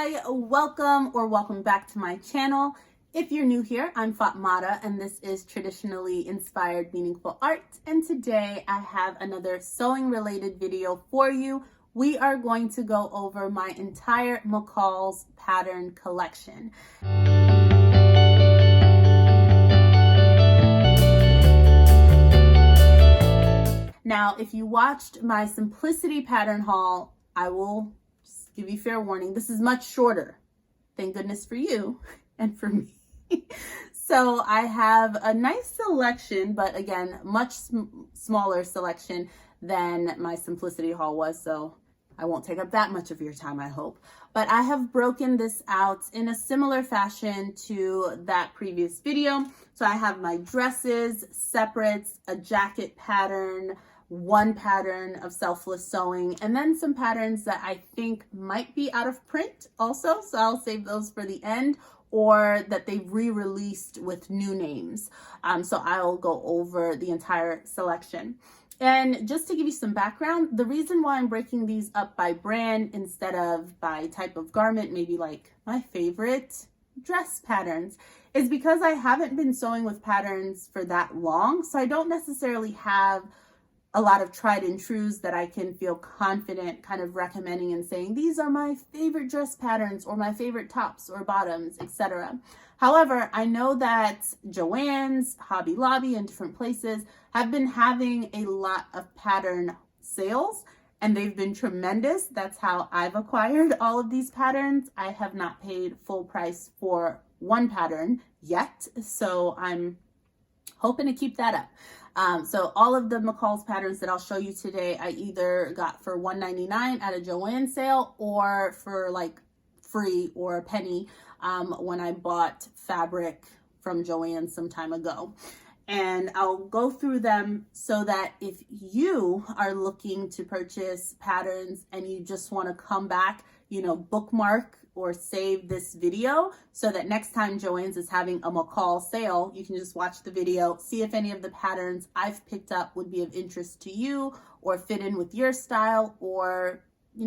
Hi, welcome back to my channel. If you're new here, I'm Fatmata and this is Traditionally Inspired Meaningful Art, and today I have another sewing related video for you. We are going to go over my entire McCall's pattern collection. Now, if you watched my Simplicity pattern haul, I will just give you fair warning. This is much shorter. Thank goodness for you and for me. So I have a nice selection, but again, much smaller selection than my Simplicity haul was. So I won't take up that much of your time, I hope. But I have broken this out in a similar fashion to that previous video. So I have my dresses, separates, a jacket pattern, one pattern of Selfless Sewing, and then some patterns that I think might be out of print also. So I'll save those for the end, or that they've re-released with new names. So I'll go over the entire selection. And just to give you some background, the reason why I'm breaking these up by brand instead of by type of garment, maybe like my favorite dress patterns, is because I haven't been sewing with patterns for that long. So I don't necessarily have a lot of tried and trues that I can feel confident kind of recommending and saying, these are my favorite dress patterns or my favorite tops or bottoms, etc. However, I know that Joann's, Hobby Lobby, and different places have been having a lot of pattern sales, and they've been tremendous. That's how I've acquired all of these patterns. I have not paid full price for one pattern yet, so I'm hoping to keep that up. So all of the McCall's patterns that I'll show you today, I either got for $1.99 at a Joann sale or for like free or a penny when I bought fabric from Joann some time ago. And I'll go through them so that if you are looking to purchase patterns and you just want to come back, bookmark or save this video so that next time Joann's is having a McCall sale, you can just watch the video, see if any of the patterns I've picked up would be of interest to you or fit in with your style, or,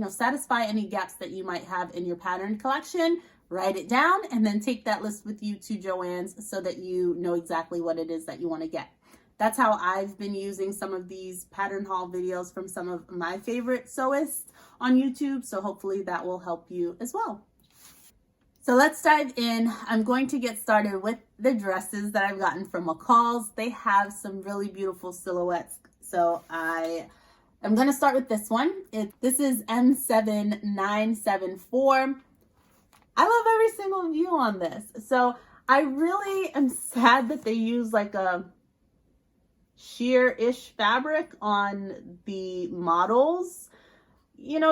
satisfy any gaps that you might have in your pattern collection. Write it down and then take that list with you to Joann's so that you know exactly what it is that you want to get. That's how I've been using some of these pattern haul videos from some of my favorite sewists on YouTube. So hopefully that will help you as well. So let's dive in. I'm going to get started with the dresses that I've gotten from McCall's. They have some really beautiful silhouettes. So I am going to start with this one. This is M7974. I love every single view on this. So I really am sad that they use like a sheer-ish fabric on the models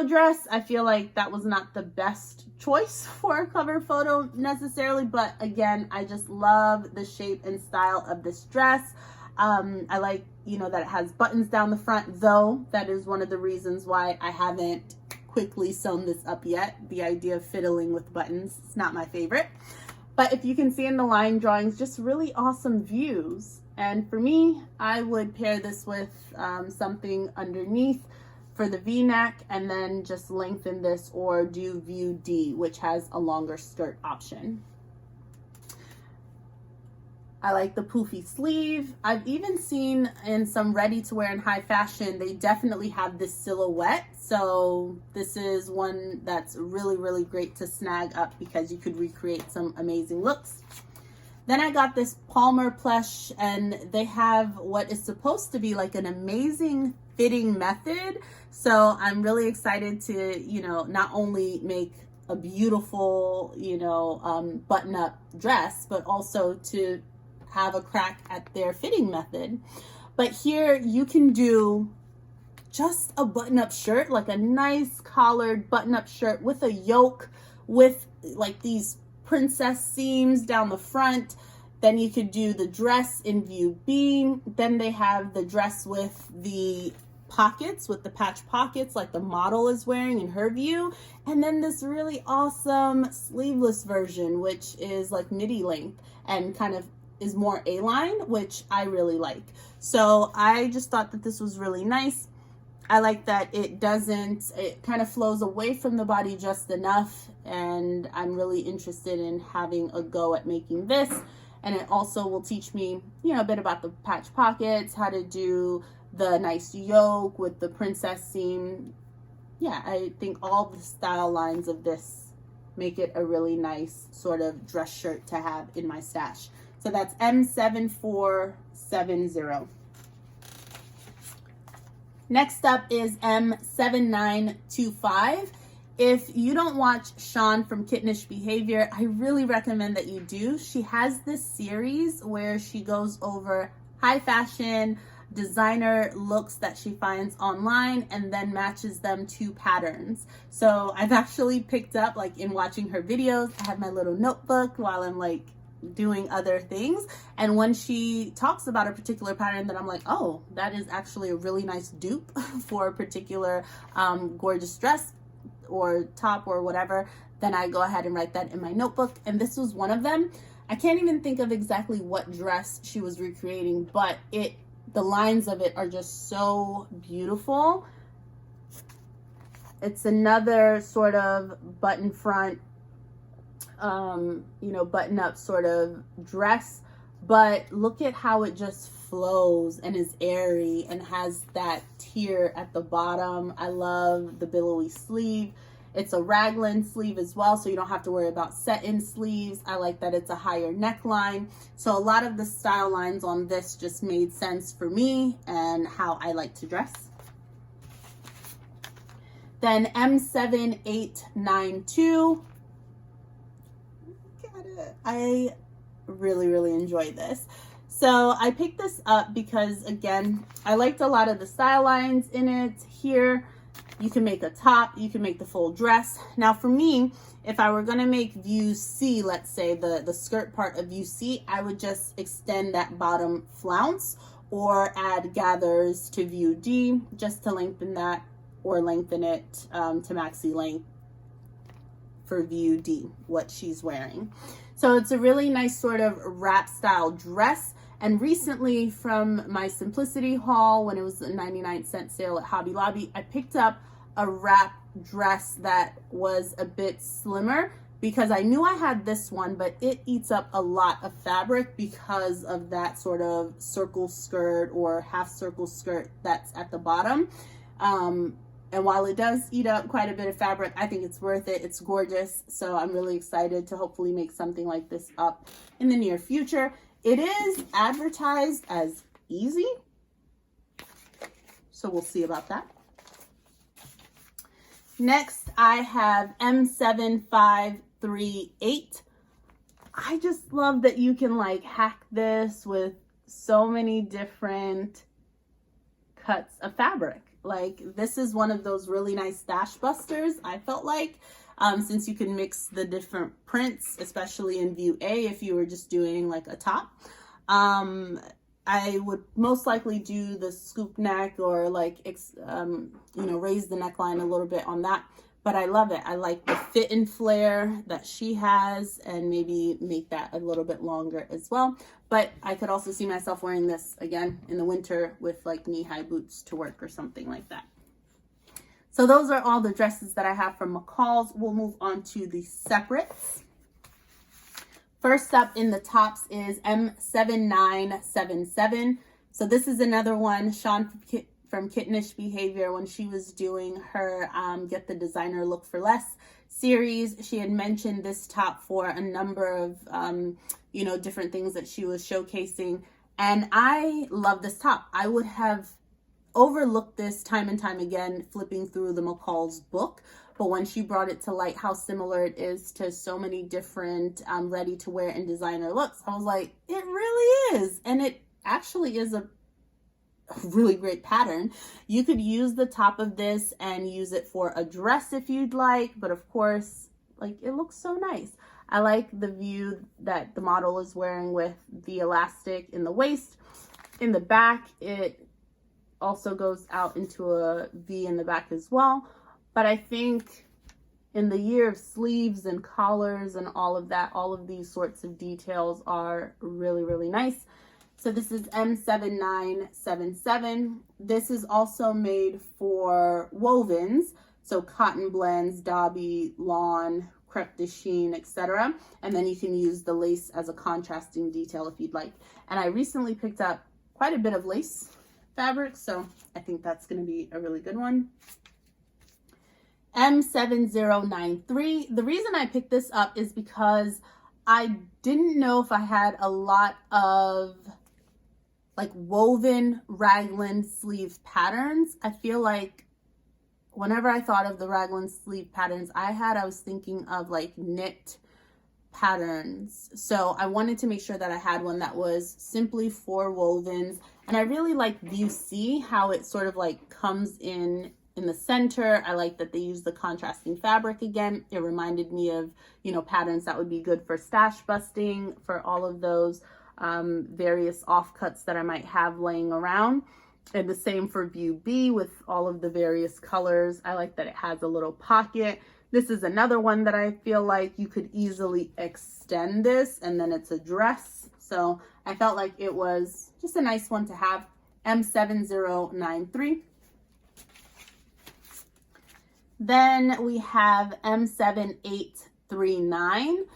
dress. I feel like that was not the best choice for a cover photo necessarily, but again, I just love the shape and style of this dress. I like, that it has buttons down the front, though that is one of the reasons why I haven't quickly sewn this up yet. The idea of fiddling with buttons is not my favorite, but if you can see in the line drawings, just really awesome views. And for me, I would pair this with something underneath for the V-neck, and then just lengthen this or do view D, which has a longer skirt option. I like the poofy sleeve. I've even seen in some ready-to-wear and high fashion, they definitely have this silhouette. So this is one that's really, really great to snag up because you could recreate some amazing looks. Then I got this Palmer plush, and they have what is supposed to be like an amazing fitting method. So I'm really excited to, not only make a beautiful, button-up dress, but also to have a crack at their fitting method. But here you can do just a button-up shirt, like a nice collared button-up shirt with a yoke, with like these princess seams down the front. Then you could do the dress in view B. Then they have the dress with the pockets, with the patch pockets like the model is wearing in her view. And then this really awesome sleeveless version, which is like midi length and kind of is more A-line, which I really like. So I just thought that this was really nice. I like that it kind of flows away from the body just enough, and I'm really interested in having a go at making this. And it also will teach me, you know, a bit about the patch pockets, how to do the nice yoke with the princess seam. Yeah, I think all the style lines of this make it a really nice sort of dress shirt to have in my stash. So that's M7470. Next up is M7925. If you don't watch Sean from Kittenish Behavior, I really recommend that you do. She has this series where she goes over high fashion designer looks that she finds online and then matches them to patterns. So I've actually picked up, like in watching her videos, I have my little notebook while I'm like doing other things, and when she talks about a particular pattern that I'm like, oh, that is actually a really nice dupe for a particular gorgeous dress or top or whatever, then I go ahead and write that in my notebook. And this was one of them. I can't even think of exactly what dress she was recreating, but the lines of it are just so beautiful. It's another sort of button front, you know, button up sort of dress, but look at how it just flows and is airy and has that tier at the bottom. I love the billowy sleeve. It's a raglan sleeve as well, so you don't have to worry about set-in sleeves. I like that it's a higher neckline. So a lot of the style lines on this just made sense for me and how I like to dress. Then M7892. I really enjoy this. So I picked this up because, again, I liked a lot of the style lines in it. Here you can make a top, you can make the full dress. Now for me, if I were going to make view C, let's say the skirt part of view C, I would just extend that bottom flounce or add gathers to view D just to lengthen that, or lengthen it to maxi length for view D, what she's wearing. So it's a really nice sort of wrap style dress. And recently from my Simplicity haul, when it was a 99-cent sale at Hobby Lobby, I picked up a wrap dress that was a bit slimmer because I knew I had this one, but it eats up a lot of fabric because of that sort of circle skirt or half circle skirt that's at the bottom. And while it does eat up quite a bit of fabric, I think it's worth it. It's gorgeous. So I'm really excited to hopefully make something like this up in the near future. It is advertised as easy, so we'll see about that. Next, I have M7538. I just love that you can like hack this with so many different cuts of fabric. Like, this is one of those really nice stash busters, I felt like, since you can mix the different prints, especially in view A, if you were just doing like a top. I would most likely do the scoop neck or like, you know, raise the neckline a little bit on that. But I love it. I like the fit and flare that she has, and maybe make that a little bit longer as well. But I could also see myself wearing this again in the winter with like knee-high boots to work or something like that. So those are all the dresses that I have from McCall's. We'll move on to the separates. First up in the tops is M7977. So this is another one, Sean from Kittenish Behavior, when she was doing her Get the Designer Look for Less series. She had mentioned this top for a number of, you know, different things that she was showcasing. And I love this top. I would have overlooked this time and time again flipping through the McCall's book. But when she brought it to light how similar it is to so many different ready to wear and designer looks, I was like, it really is. And it actually is a really great pattern. You could use the top of this and use it for a dress if you'd like, but of course, like, it looks so nice. I like the view that the model is wearing with the elastic in the waist. In the back, it also goes out into a V in the back as well. But I think in the year of sleeves and collars and all of that, all of these sorts of details are really, really nice. So this is M7977. This is also made for wovens. So cotton blends, dobby, lawn, crepe de chine, etc. And then you can use the lace as a contrasting detail if you'd like. And I recently picked up quite a bit of lace fabric, so I think that's going to be a really good one. M7093. The reason I picked this up is because I didn't know if I had a lot of like woven raglan sleeve patterns. I feel like whenever I thought of the raglan sleeve patterns I was thinking of like knit patterns. So I wanted to make sure that I had one that was simply for wovens. And I really like View C, how it sort of like comes in the center. I like that they use the contrasting fabric again. It reminded me of, you know, patterns that would be good for stash busting, for all of those various offcuts that I might have laying around. And the same for View B with all of the various colors. I like that it has a little pocket. This is another one that I feel like you could easily extend this, and then it's a dress. So I felt like it was just a nice one to have. M7093. Then we have M7839.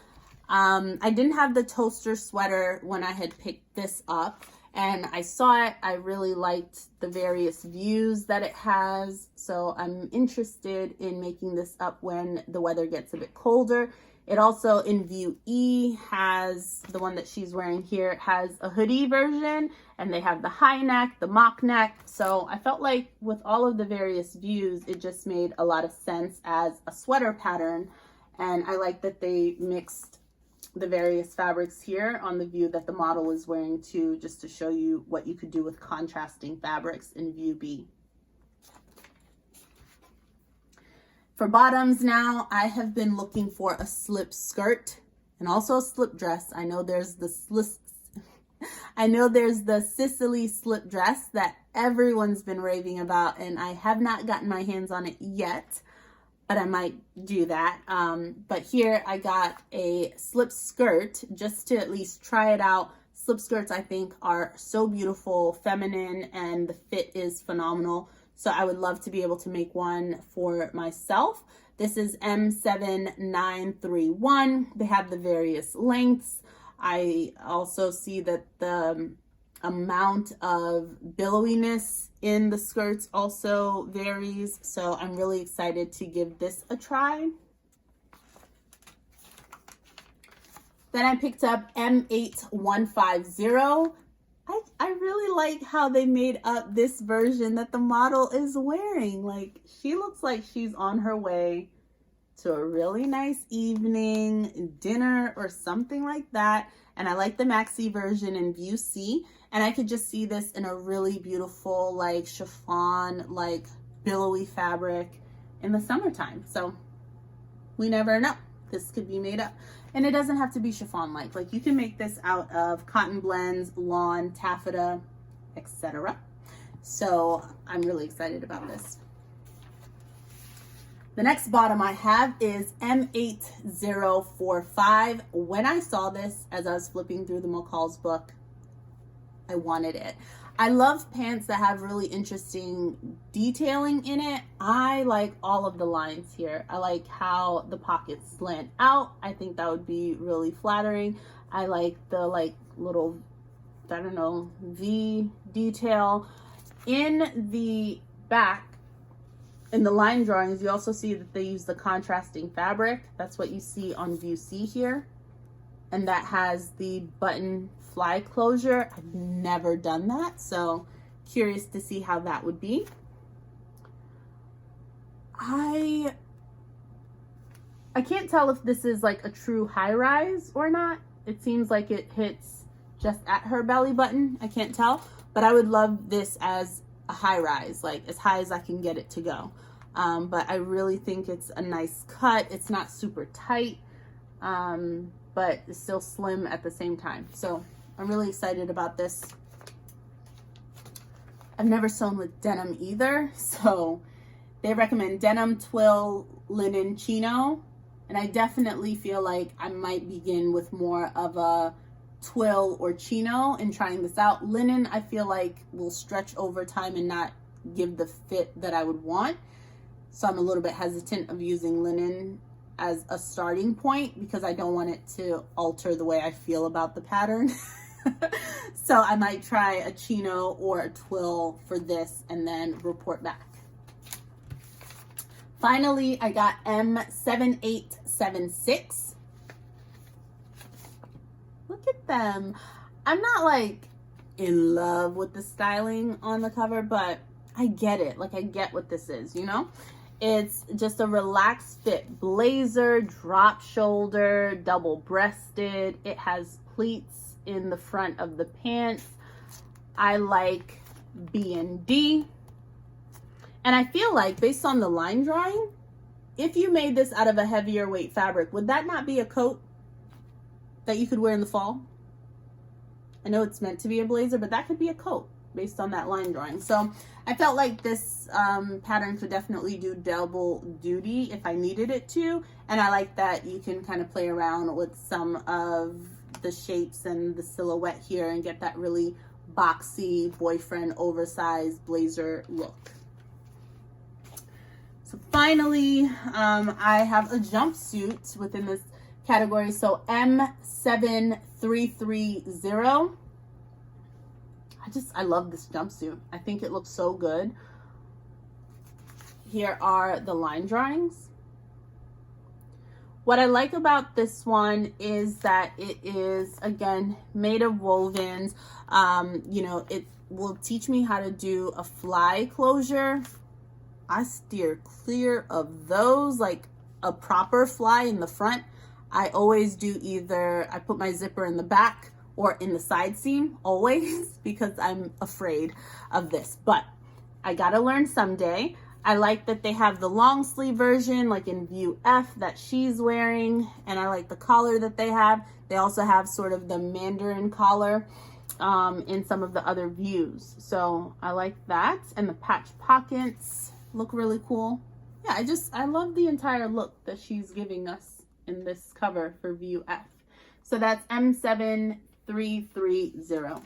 I didn't have the toaster sweater when I had picked this up, and I saw it. I really liked the various views that it has, so I'm interested in making this up when the weather gets a bit colder. It also, in View E, has the one that she's wearing here, has a hoodie version, and they have the high neck, the mock neck. So I felt like with all of the various views, it just made a lot of sense as a sweater pattern. And I like that they mixed the various fabrics here on the view that the model is wearing too, just to show you what you could do with contrasting fabrics in View B. For bottoms now, I have been looking for a slip skirt and also a slip dress. I know there's the Sicily slip dress that everyone's been raving about, and I have not gotten my hands on it yet, but I might do that. But here I got a slip skirt just to at least try it out. Slip skirts, I think, are so beautiful, feminine, and the fit is phenomenal. So I would love to be able to make one for myself. This is M7931. They have the various lengths. I also see that the amount of billowiness in the skirts also varies. So I'm really excited to give this a try. Then I picked up M8150. I really like how they made up this version that the model is wearing. Like, she looks like she's on her way to a really nice evening, dinner, or something like that. And I like the maxi version in View C. And I could just see this in a really beautiful, like, chiffon, like, billowy fabric in the summertime. So we never know. This could be made up. And it doesn't have to be chiffon-like. Like, you can make this out of cotton blends, lawn, taffeta, etc. So I'm really excited about this. The next bottom I have is M8045. When I saw this, as I was flipping through the McCall's book, I wanted it. I love pants that have really interesting detailing in it. I like all of the lines here. I like how the pockets slant out. I think that would be really flattering. I like the little, I don't know, V detail. In the back, in the line drawings, you also see that they use the contrasting fabric. That's what you see on View C here. And that has the button fly closure. I've never done that, so curious to see how that would be. I can't tell if this is like a true high rise or not. It seems like it hits just at her belly button. I can't tell, but I would love this as a high rise, like as high as I can get it to go. But I really think it's a nice cut. It's not super tight, but it's still slim at the same time. So I'm really excited about this. I've never sewn with denim either, so they recommend denim, twill, linen, chino, and I definitely feel like I might begin with more of a twill or chino in trying this out. Linen, I feel like, will stretch over time and not give the fit that I would want. So I'm a little bit hesitant of using linen as a starting point because I don't want it to alter the way I feel about the pattern. So I might try a chino or a twill for this and then report back. Finally, I got M7876. Look at them. I'm not like in love with the styling on the cover, but I get it. Like, I get what this is, you know? It's just a relaxed fit blazer, drop shoulder, double breasted. It has pleats in the front of the pants. I like B&D. And I feel like, based on the line drawing, if you made this out of a heavier weight fabric, would that not be a coat that you could wear in the fall? I know it's meant to be a blazer, but that could be a coat based on that line drawing. So I felt like this pattern could definitely do double duty if I needed it to. And I like that you can kind of play around with some of the shapes and the silhouette here and get that really boxy boyfriend oversized blazer look. So finally, I have a jumpsuit within this category. So M7330. I love this jumpsuit. I think it looks so good. Here are the line drawings. What I like about this one is that it is, again, made of wovens. You know, it will teach me how to do a fly closure. I steer clear of those, like a proper fly in the front. I always do either, I put my zipper in the back or in the side seam, always, because I'm afraid of this. But I gotta learn someday. I like that they have the long sleeve version, like in view F, that she's wearing, and I like the collar that they have. They also have sort of the Mandarin collar in some of the other views. So I like that, and the patch pockets look really cool. Yeah, I love the entire look that she's giving us in this cover for view F. So that's M7330.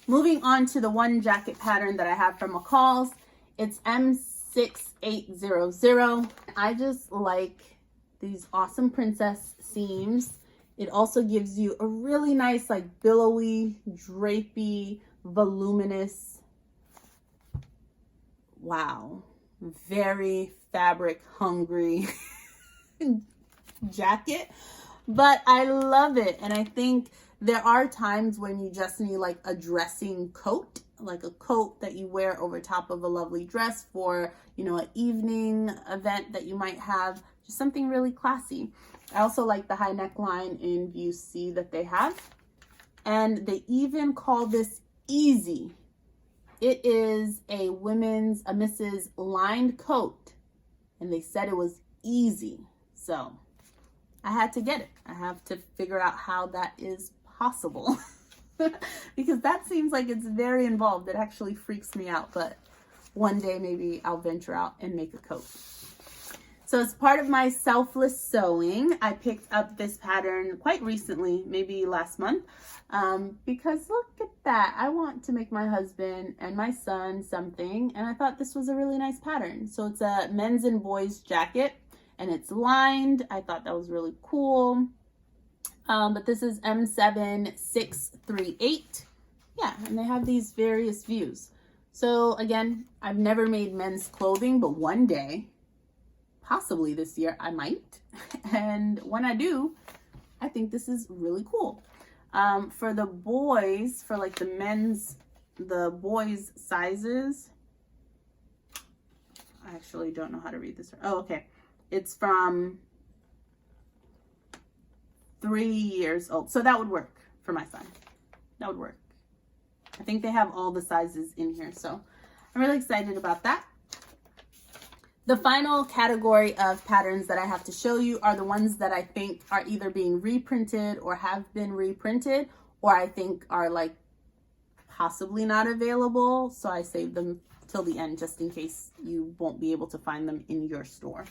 Moving on to the one jacket pattern that I have from McCall's. It's M6800. I just like these awesome princess seams. It also gives you a really nice, like, billowy, drapey, voluminous, wow, very fabric hungry jacket. But I love it, and I think there are times when you just need like a dressing coat, like a coat that you wear over top of a lovely dress for, you know, an evening event that you might have, just something really classy. I also like the high neckline in view C that they have. And they even call this easy. It is a Mrs. lined coat, and they said it was easy. So I had to get it. I have to figure out how that is possible because that seems like it's very involved. It actually freaks me out, but one day maybe I'll venture out and make a coat. So as part of my Selfless Sewing, I picked up this pattern quite recently, maybe last month, because look at that. I want to make my husband and my son something, and I thought this was a really nice pattern. So it's a men's and boys jacket, and it's lined. I thought that was really cool. But this is M7638. Yeah, and they have these various views. So again, I've never made men's clothing, but one day, possibly this year, I might. And when I do, I think this is really cool. For the boys, for like the boys sizes, I actually don't know how to read this. Oh, okay. It's from 3 years old. So that would work for my son. That would work. I think they have all the sizes in here. So I'm really excited about that. The final category of patterns that I have to show you are the ones that I think are either being reprinted or have been reprinted, or I think are like possibly not available. So I saved them till the end just in case you won't be able to find them in your store.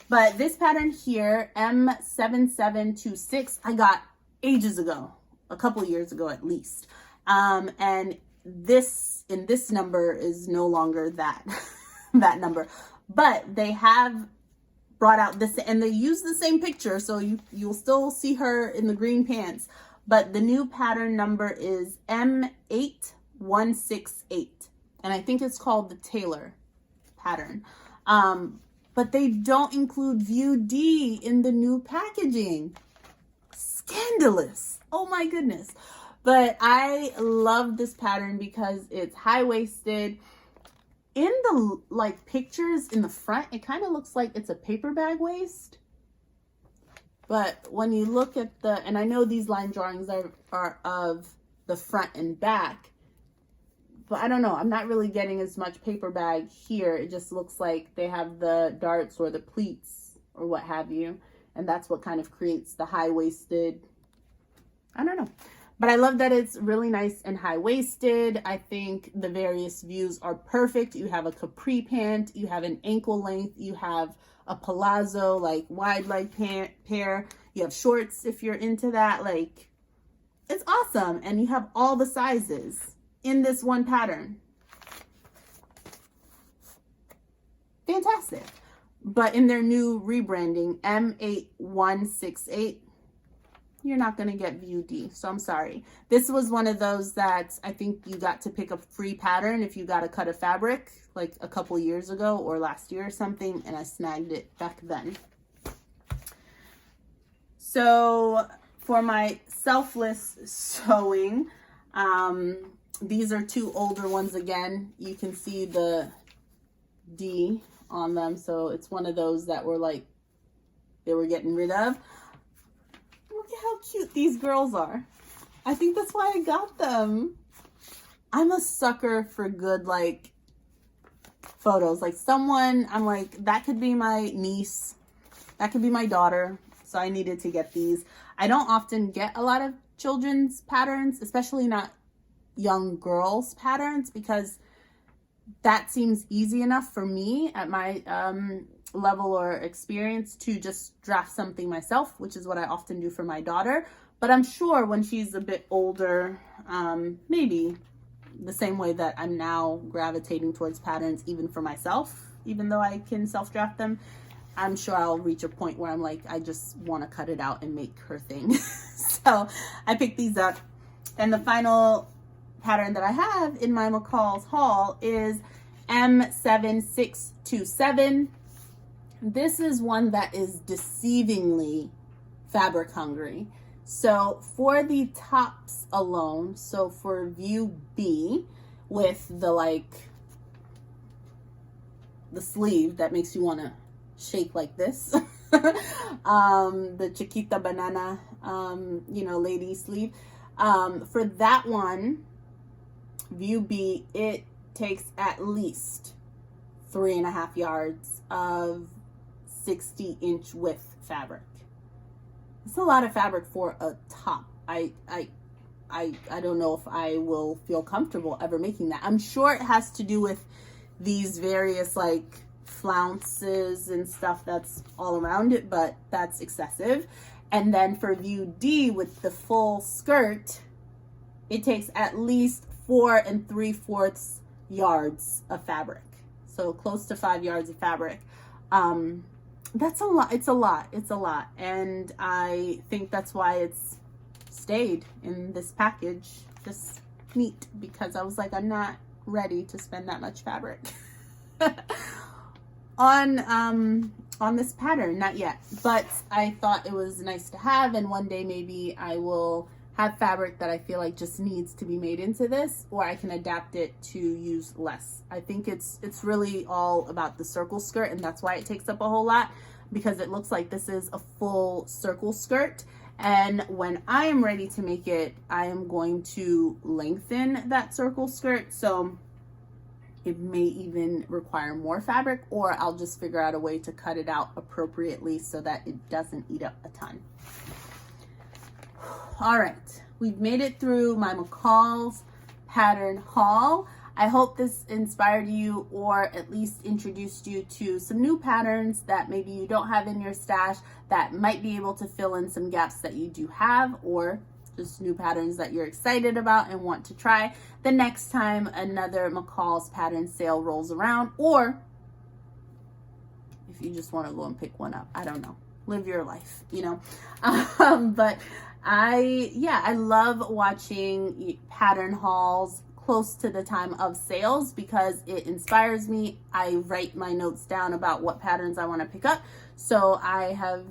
But this pattern here, M7726, I got ages ago, a couple years ago at least. And this in this number is no longer that that number, but they have brought out this, and they use the same picture, so you'll still see her in the green pants, but the new pattern number is M8168, and I think it's called the Taylor pattern. But they don't include view D in the new packaging. Scandalous. Oh my goodness. But I love this pattern because it's high-waisted. In the like pictures in the front, it kind of looks like it's a paper bag waist. But when you look at the, and I know these line drawings are of the front and back, but I don't know, I'm not really getting as much paper bag here. It just looks like they have the darts or the pleats or what have you. And that's what kind of creates the high-waisted, I don't know. But I love that it's really nice and high-waisted. I think the various views are perfect. You have a capri pant, you have an ankle length, you have a palazzo, like wide leg pair. You have shorts if you're into that. Like, it's awesome. And you have all the sizes in this one pattern. Fantastic. But in their new rebranding, M8168, you're not going to get view D. So I'm sorry. This was one of those that I think you got to pick a free pattern if you got a cut of fabric like a couple years ago or last year or something, and I snagged it back then. So for my Selfless Sewing, these are two older ones again. You can see the D on them. So it's one of those that were like, they were getting rid of. Look at how cute these girls are. I think that's why I got them. I'm a sucker for good, like, photos. Like someone, I'm like, that could be my niece. That could be my daughter. So I needed to get these. I don't often get a lot of children's patterns, especially not young girls patterns, because that seems easy enough for me at my level or experience to just draft something myself, which is what I often do for my daughter. But I'm sure when she's a bit older, maybe the same way that I'm now gravitating towards patterns even for myself, even though I can self-draft them, I'm sure I'll reach a point where I'm like, I just want to cut it out and make her thing. So I picked these up. And the final pattern that I have in my McCall's haul is M7627. This is one that is deceivingly fabric hungry. So for the tops alone, so for view B with the like the sleeve that makes you want to shake like this, the Chiquita banana, you know, lady sleeve, for that one, view B, it takes at least 3.5 yards of 60-inch width fabric. It's a lot of fabric for a top. I don't know if I will feel comfortable ever making that. I'm sure it has to do with these various like flounces and stuff that's all around it, but that's excessive. And then for view D with the full skirt, it takes at least 4 3/4 yards of fabric. So close to 5 yards of fabric. That's a lot. It's a lot. It's a lot. And I think that's why it's stayed in this package. Just neat, because I was like, I'm not ready to spend that much fabric on this pattern, not yet. But I thought it was nice to have, and one day maybe I will have fabric that I feel like just needs to be made into this, or I can adapt it to use less. I think it's really all about the circle skirt, and that's why it takes up a whole lot, because it looks like this is a full circle skirt. And when I am ready to make it, I am going to lengthen that circle skirt. So it may even require more fabric, or I'll just figure out a way to cut it out appropriately so that it doesn't eat up a ton. All right, we've made it through my McCall's pattern haul. I hope this inspired you, or at least introduced you to some new patterns that maybe you don't have in your stash that might be able to fill in some gaps that you do have, or just new patterns that you're excited about and want to try the next time another McCall's pattern sale rolls around, or if you just want to go and pick one up. I don't know. Live your life, you know. But I love watching pattern hauls close to the time of sales because it inspires me. I write my notes down about what patterns I want to pick up. So I have,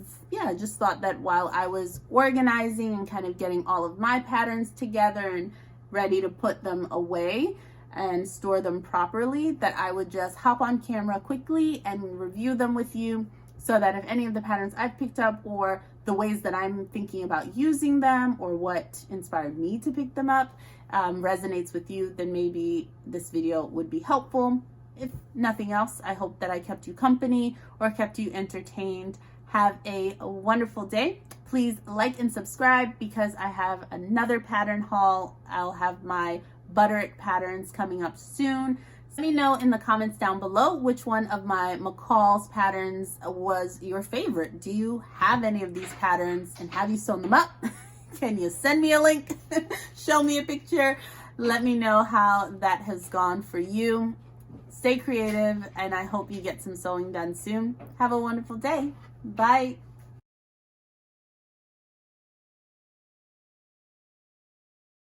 just thought that while I was organizing and kind of getting all of my patterns together and ready to put them away and store them properly, that I would just hop on camera quickly and review them with you, so that if any of the patterns I've picked up, or the ways that I'm thinking about using them, or what inspired me to pick them up, resonates with you, then maybe this video would be helpful. If nothing else, I hope that I kept you company or kept you entertained. Have a wonderful day. Please like and subscribe because I have another pattern haul. I'll have my butter it patterns coming up soon. Let me know in the comments down below which one of my McCall's patterns was your favorite. Do you have any of these patterns, and have you sewn them up? Can you send me a link? Show me a picture. Let me know how that has gone for you. Stay creative, and I hope you get some sewing done soon. Have a wonderful day. Bye.